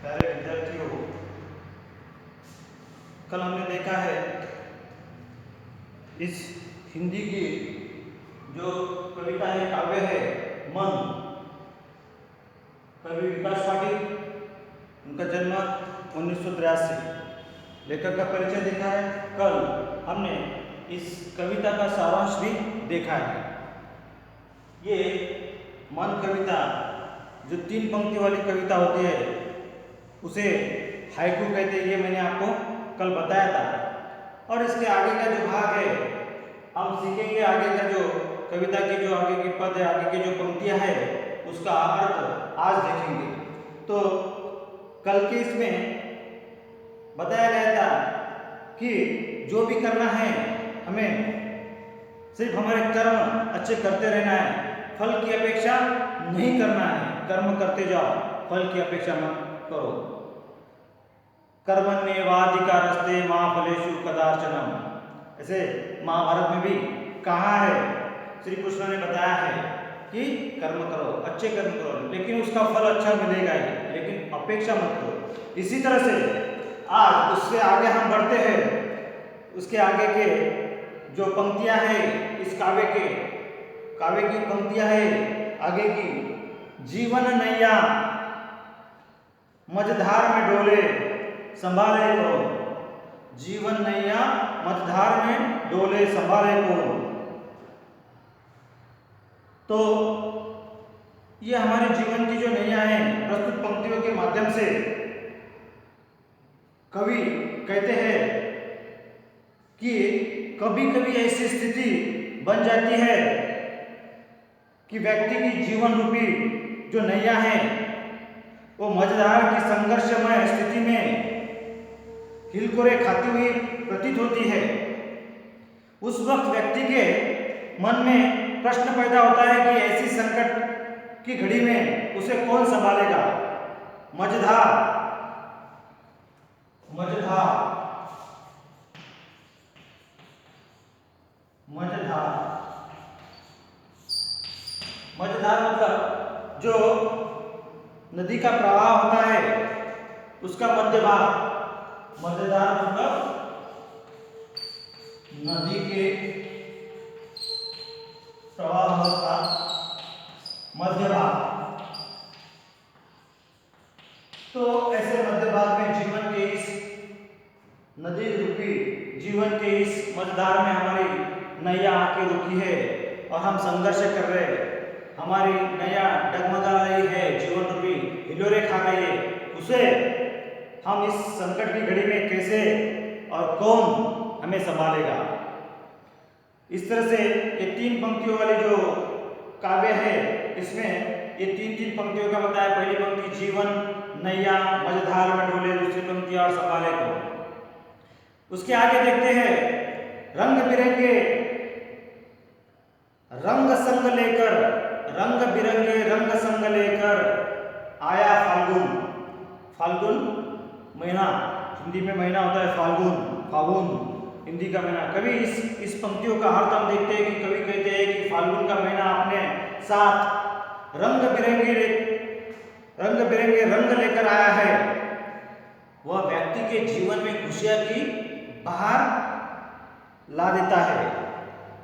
प्यारे विद्यार्थियों, कल हमने देखा है इस हिंदी की जो कविता है, काव्य है मन, कवि विकास पाटिल, उनका जन्म 1983। लेखक का परिचय देखा है। कल हमने इस कविता का सारांश भी देखा है। ये मन कविता जो 3 पंक्ति वाली कविता होती है उसे हाइकू कहते हैं, ये मैंने आपको कल बताया था। और इसके आगे का जो भाग है हम सीखेंगे। आगे का जो कविता की जो आगे की पद है, आगे की जो पंक्तियां है, उसका अर्थ आज देखेंगे। तो कल के इसमें बताया गया था कि जो भी करना है हमें सिर्फ हमारे कर्म अच्छे करते रहना है, फल की अपेक्षा नहीं करना है। कर्म करते जाओ, फल की अपेक्षा मत करो। कर्मण्येवाधिकारस्ते मा फलेषु कदाचन, ऐसे महाभारत में भी कहा है, श्री कृष्ण ने बताया है कि कर्म करो, अच्छे कर्म करो, लेकिन उसका फल अच्छा मिलेगा ही, लेकिन अपेक्षा मत करो। इसी तरह से आज उससे आगे हम बढ़ते हैं। उसके आगे के जो पंक्तियां हैं इस काव्य की पंक्तियां हैं आगे की, जीवन नैया मझधार में डोले संभाले को, जीवन नैया मझधार में डोले संभाले को। तो ये हमारे जीवन की जो नैया है, प्रस्तुत पंक्तियों के माध्यम से कवि कहते हैं कि कभी कभी ऐसी स्थिति बन जाती है कि व्यक्ति की जीवन रूपी जो नैया है वो मझधार की संघर्षमय स्थिति में हिलकोरे खाती हुई प्रतीत होती है। उस वक्त व्यक्ति के मन में प्रश्न पैदा होता है कि ऐसी संकट की घड़ी में उसे कौन संभालेगा। मझधार मतलब जो नदी का प्रवाह होता है उसका मध्य भाग। मझधार मतलब नदी के प्रवाह का मध्य भाग। तो ऐसे मध्य भाग में जीवन के इस नदी रूपी जीवन के इस मझधार में हमारी नैया आके रुकी है और हम संघर्ष कर रहे हैं। हमारी नैया डगमगा रही है, जीवन रूपी हिलोरे खा रही है। उसे हम इस संकट की घड़ी में कैसे और कौन हमें संभालेगा। इस तरह से ये 3 पंक्तियों वाली जो काव्य है इसमें ये 3 पंक्तियों का बताया। पहली पंक्ति जीवन नैया मझधार में डोले, दूसरी पंक्ति और संभाले को। उसके आगे देखते हैं, रंग बिरंगे रंग संग लेकर, रंग बिरंगे रंग संग लेकर आया फाल्गुन। फाल्गुन महीना, हिंदी में महीना होता है फाल्गुन, फागुन हिंदी का महीना। कभी इस पंक्तियों का अर्थ हम देखते हैं कि कवि कहते हैं कि फाल्गुन का महीना अपने साथ रंग बिरंगे रंग लेकर आया है। वह व्यक्ति के जीवन में खुशियां की बाहर ला देता है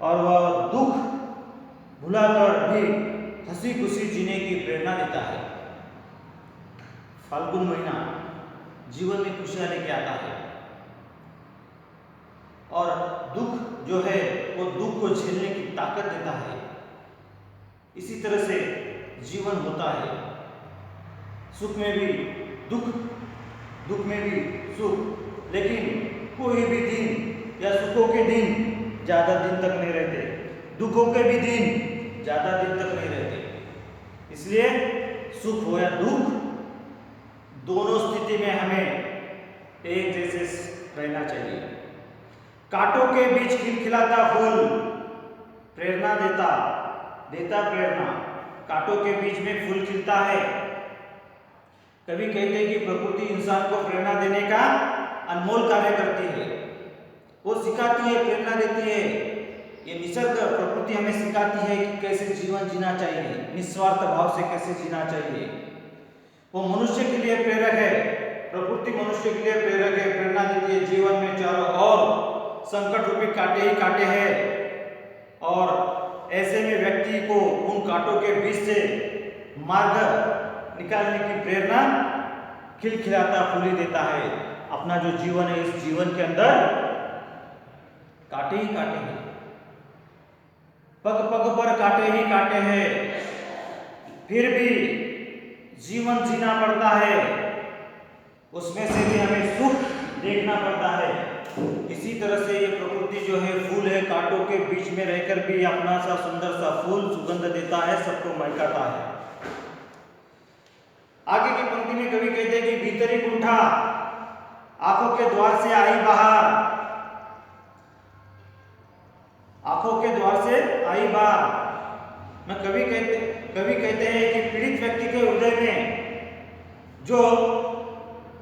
और वह दुख भुलाकर भी हंसी खुशी जीने की प्रेरणा देता है। फाल्गुन महीना जीवन में खुशियां लेके आता है और दुख जो है वो दुख को झेलने की ताकत देता है। इसी तरह से जीवन होता है, सुख में भी दुख, दुख में भी सुख। लेकिन कोई भी दिन या सुखों के दिन ज्यादा दिन तक नहीं रहते, दुखों के भी दिन ज्यादा दिन तक नहीं रहते। इसलिए सुख हो या दुख, दोनों स्थिति में हमें एक जैसे रहना चाहिए। कांटों के बीच खिलखिलाता फूल प्रेरणा देता प्रेरणा। कांटों के बीच में फूल खिलता है। कभी कहते हैं कि प्रकृति इंसान को प्रेरणा देने का अनमोल कार्य करती है। वो सिखाती है, प्रेरणा देती है। ये निसर्ग प्रकृति हमें सिखाती है कि कैसे जीवन जीना चाहिए, निस्वार्थ भाव से कैसे जीना चाहिए। वो मनुष्य के लिए प्रेरक है, प्रकृति मनुष्य के लिए प्रेरक है, प्रेरणा देती है। जीवन में चारों ओर संकट रूपी कांटे ही कांटे हैं और ऐसे में व्यक्ति को उन कांटों के बीच से मार्ग निकालने की प्रेरणा खिलखिलाता फूली देता है। अपना जो जीवन है, इस जीवन के अंदर कांटे ही कांटे हैं, पग पग पर कांटे ही कांटे हैं, फिर भी जीवन जीना पड़ता है, उसमें से भी हमें सुख देखना पड़ता है। इसी तरह से ये प्रकृति जो है फूल है, कांटों के बीच में रहकर भी अपना सा सुंदर सा फूल सुगंध देता है, सबको महकाता है। आगे की पंक्ति में कवि कहते हैं कि भीतरी कुंठा आंखों के द्वार से आई बाहर, आंखों के द्वार से आई बाहर। मैं कवि कहते हैं कि पीड़ित व्यक्ति के हृदय में जो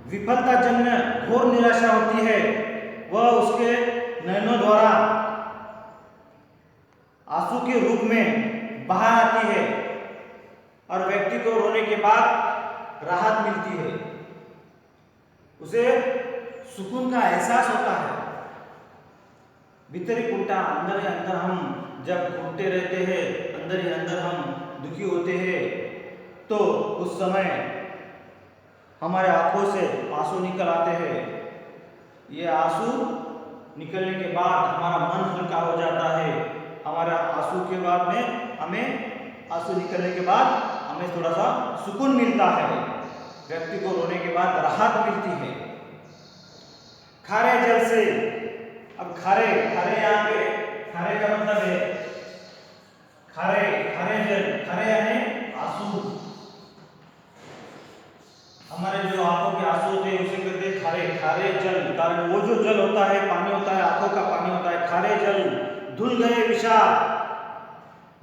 विफलता जन्य घोर निराशा होती है, वह उसके नयनों द्वारा आंसू के रूप में बाहर आती है और व्यक्ति को रोने के बाद राहत मिलती है, उसे सुकून का एहसास होता है। भीतरी कुंठा, अंदर ही अंदर हम जब घूमते रहते हैं, अंदर ही अंदर हम दुखी होते हैं, तो उस समय हमारे आंखों से आंसू निकल आते हैं। ये आंसू निकलने के बाद हमारा मन हल्का हो जाता है। हमारा आंसू के बाद में हमें आंसू निकलने के बाद हमें थोड़ा सा सुकून मिलता है, व्यक्ति को रोने के बाद राहत मिलती है। खारे जल से, अब खारे यहाँ पे खारे का मतलब है खारे जल, खारे यानी आंसू। हमारे जो आंखों के आंसू होते हैं उसे कहते हैं खारे जल, कारण वो जो जल होता है, पानी होता है, आंखों का पानी होता है। खारे जल धुल गए विषाद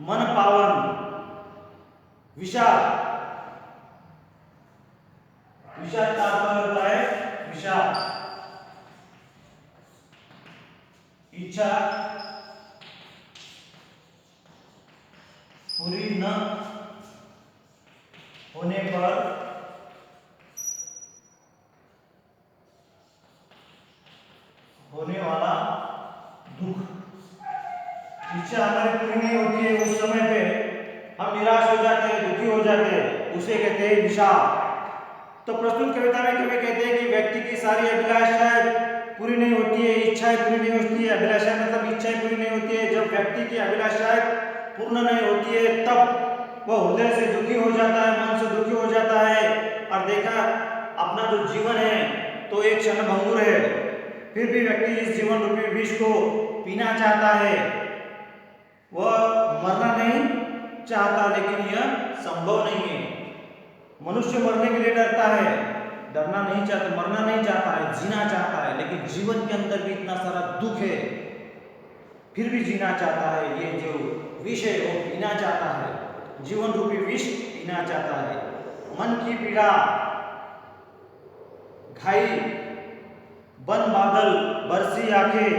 मन पावन, विषाद का अर्थ होता है विषाद, इच्छा पूरी न होने पर होने वाला दुख। इच्छा हमारी पूरी नहीं होती है, उस समय पे हम निराश हो जाते हैं, दुखी हो जाते हैं, उसे कहते हैं विषाद। तो प्रस्तुत कविता में कवि कहते हैं कि व्यक्ति की सारी अभिलाषाएं पूरी नहीं होती है, इच्छाएं पूरी नहीं होती है। अभिलाषा मतलब इच्छाएं पूरी नहीं होती है। जब व्यक्ति की अभिलाषाएं पूर्ण नहीं होती है, तब वह हृदय से दुखी हो जाता है, मन से दुखी हो जाता है। और देखा, अपना जो जीवन है तो एक क्षणभंगुर है, फिर भी व्यक्ति इस जीवन रूपी विष को पीना चाहता है। वह मरना नहीं चाहता, लेकिन यह संभव नहीं है। मनुष्य मरने के लिए डरता है, डरना नहीं चाहता, मरना नहीं चाहता है, जीना चाहता है, लेकिन जीवन के अंदर भी इतना सारा दुख है, फिर भी जीना चाहता है। ये जो विष है वो पीना चाहता है, जीवन रूपी विष पीना चाहता है। मन की पीड़ा घाई बन बादल बरसी आंखें।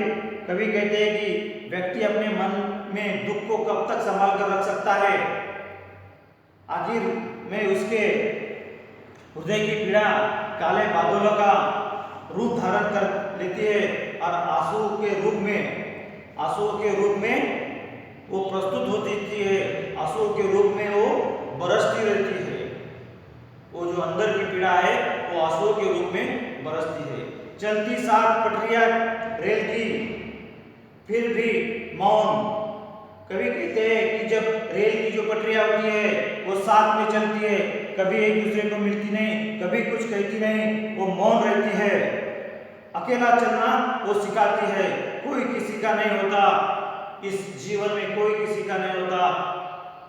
कवि कहते हैं कि व्यक्ति अपने मन में दुख को कब तक संभाल कर रख सकता है, आखिर में उसके हृदय की पीड़ा काले बादलों का रूप धारण कर लेती है और आंसू के रूप में वो प्रस्तुत होती है, आंसू के रूप में वो बरसती रहती है। वो जो अंदर की पीड़ा है वो आंसू के रूप में बरसती है। चलती 7 पटरियां रेल की, फिर भी मौन। कवि कहते हैं कि जब रेल की जो पटरियां होती है वो साथ में चलती है, कभी एक दूसरे को मिलती नहीं, कभी कुछ कहती नहीं, वो मौन रहती है। अकेला चलना वो सिखाती है। कोई किसी का नहीं होता, इस जीवन में कोई किसी का नहीं होता,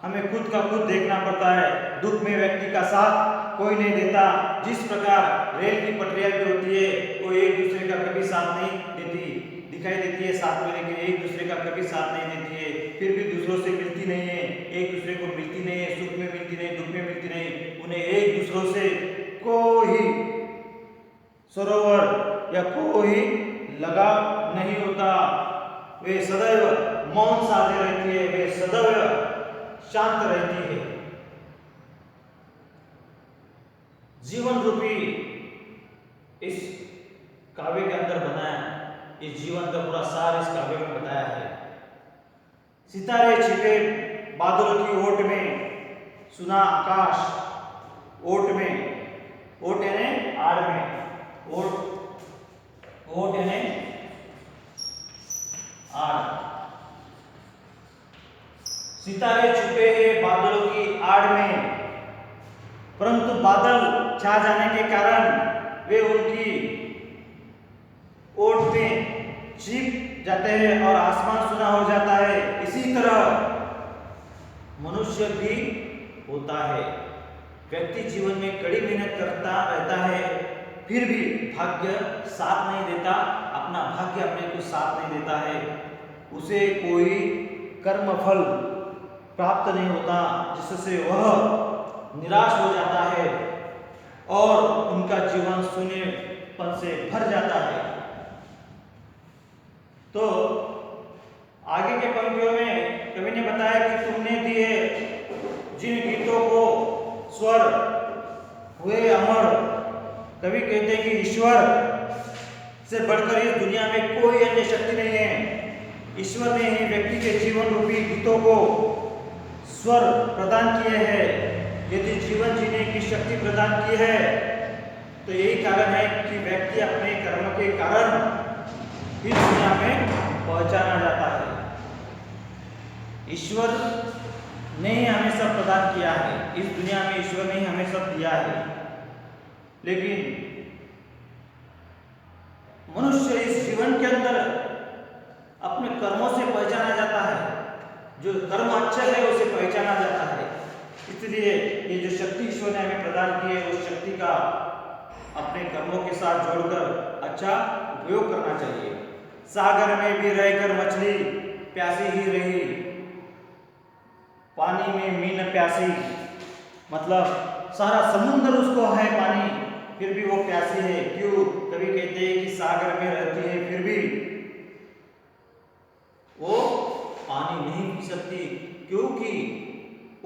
हमें खुद का खुद देखना पड़ता है। दुख में व्यक्ति का साथ कोई नहीं देता। जिस प्रकार रेल की पटरियां भी होती है वो एक दूसरे का कभी साथ नहीं देती, दिखाई देती है साथ में, लेकिन एक दूसरे का कभी साथ नहीं देती है, फिर भी दूसरों से मिलती नहीं है, एक दूसरे को मिलती नहीं है, सुख में मिलती नहीं, दुख में मिलती नहीं। उन्हें एक दूसरों से कोई सरोवर या कोई लगाव नहीं होता। वे सदैव मौन साधे रहती है, वे सदैव शांत रहती है। जीवन रूपी इस काव्य के अंदर बनाया। इस जीवन का पूरा सार इस काव्य में बताया है। सितारे छिपे बादलों की ओट में, सुना आकाश ओट में, ओट यानी आड़ में, ओट यानी आड़। सितारे छुपे हैं बादलों की आड़ में, परंतु बादल छा जाने के कारण वे उनकी ओट में छिप जाते हैं और आसमान सुना हो जाता है। इसी तरह मनुष्य भी होता है। व्यक्ति जीवन में कड़ी मेहनत करता रहता है, फिर भी भाग्य साथ नहीं देता, अपना भाग्य अपने को साथ नहीं देता है। उसे कोई कर्मफल प्राप्त नहीं होता, जिससे वह निराश हो जाता है और उनका जीवन शून्यपन से भर जाता है। तो आगे के पंक्तियों में कवि ने बताया कि तुमने दिए जिन गीतों को स्वर हुए अमर। कवि कहते हैं कि ईश्वर से बढ़कर इस दुनिया में कोई अन्य शक्ति नहीं है। ईश्वर ने ही व्यक्ति के जीवन रूपी गीतों को स्वर प्रदान किए हैं। यदि जीवन जीने की शक्ति प्रदान की है तो यही कारण है कि व्यक्ति अपने कर्म के कारण इस दुनिया में पहचाना जाता है। ईश्वर ने ही हमें सब प्रदान किया है। इस दुनिया में ईश्वर ने ही हमें सब दिया है, लेकिन मनुष्य इस जीवन के अंदर अपने कर्मों से पहचाना जाता है। जो कर्म अच्छे है उसे पहचाना जाता है। इसलिए ये जो शक्ति ईश्वर ने हमें प्रदान की है, उस शक्ति का अपने कर्मों के साथ जोड़कर अच्छा उपयोग करना चाहिए। सागर में भी रहकर मछली प्यासी ही रही, पानी में मीन प्यासी। मतलब सारा समुद्र उसको है पानी, फिर भी वो प्यासी है। क्यों? कभी कहते हैं कि सागर में रहती है फिर भी वो पानी नहीं पी सकती, क्योंकि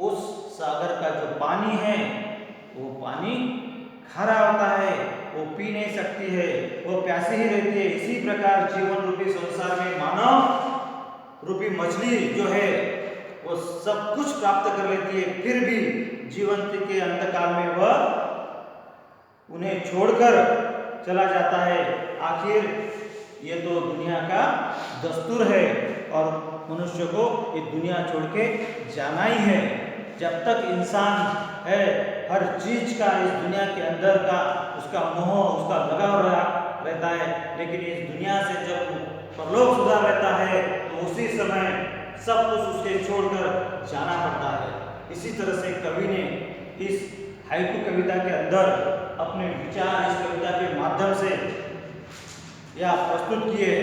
उस सागर का जो पानी है वो पानी खारा होता है, वो पी नहीं सकती है, वो प्यासी ही रहती है। इसी प्रकार जीवन रूपी संसार में मानव रूपी मछली जो है वो सब कुछ प्राप्त कर लेती है, फिर भी जीवन के अंतकाल में वह उन्हें छोड़कर चला जाता है। आखिर ये तो दुनिया का दस्तूर है और मनुष्य को ये दुनिया छोड़ के जाना ही है। जब तक इंसान है, हर चीज का इस दुनिया के अंदर का उसका मोह, उसका लगाव रहता है, लेकिन इस दुनिया से जब परलोक सुधार रहता है तो उसी समय सब कुछ उसके छोड़कर जाना पड़ता है। इसी तरह से कवि ने इस हाइकू कविता के अंदर अपने विचार इस कविता के माध्यम से यह प्रस्तुत किए।